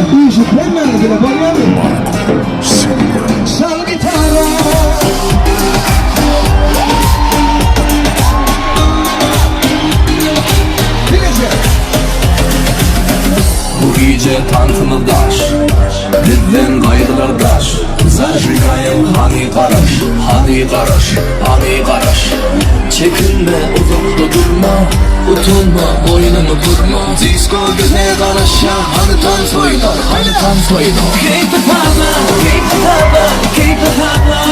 Dici, prendere che la parliamo. Sal chitarra. Bu gece tantını daş, bizden gayrılar daş. Zajigayım hani karış, hani karış, hani karış. Çekinme, uzakta durma, utanma, boynunu vurma. Disco gözüne karış ya, hani tam soyda, hani tam soyda. Keep the power, keep the power, keep the power.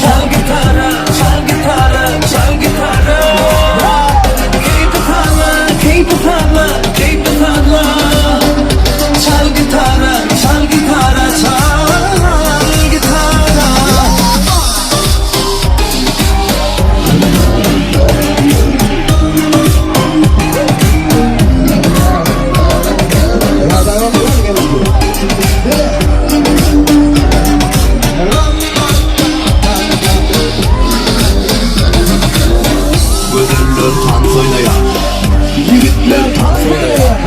Çal gitarı, çal gitarı, çal gitarı. Keep the power, keep the power, keep the power. Çal gitarı, çal gitarı, çal gitarı. Gözürler dans oynayan, yigitler dans oynayan.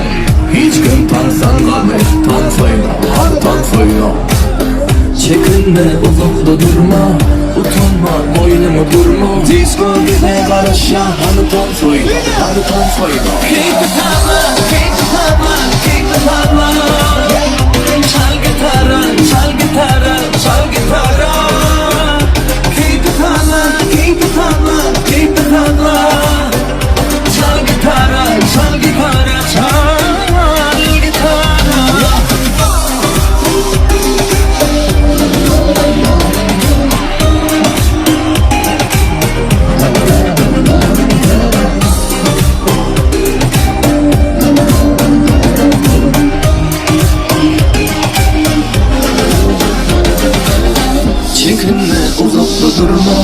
Hiç kim tansan kalmayız, dans oyna, hadi dans oyna. Çekinme, uzakta durma, utanma, boynunu vurma. Disco bize karış ya, hadi dans oyna, hadi dans oyna. Keep the power, keep the power, keep the power. Çal gitarı, çal gitarı, çal gitarı. Keep the power, keep the power, keep the power. Çal gitarı, çal gitarı, çal gitarı. Çekinme, uzakta durma,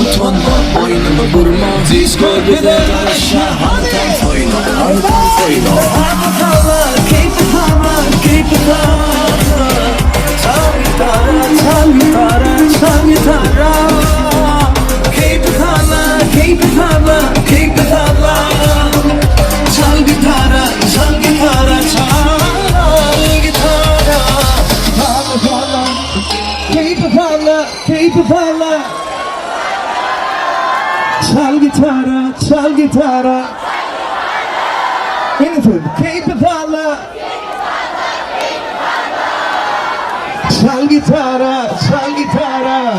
utanma, boynunu vurma. Disco bize karış ya, hadi dans oyna, hadi dans oyna. Keep the power, keep the power. Çal gitarı, çal gitarı, çal gitarı. Keep the power, keep the power, keep the power. Çal gitarı, çal gitarı, çal gitarı. Keep the power, keep the power. Çal gitarra, çal gitarra. Anything, keep the power. Çal gitarra, çal gitarra.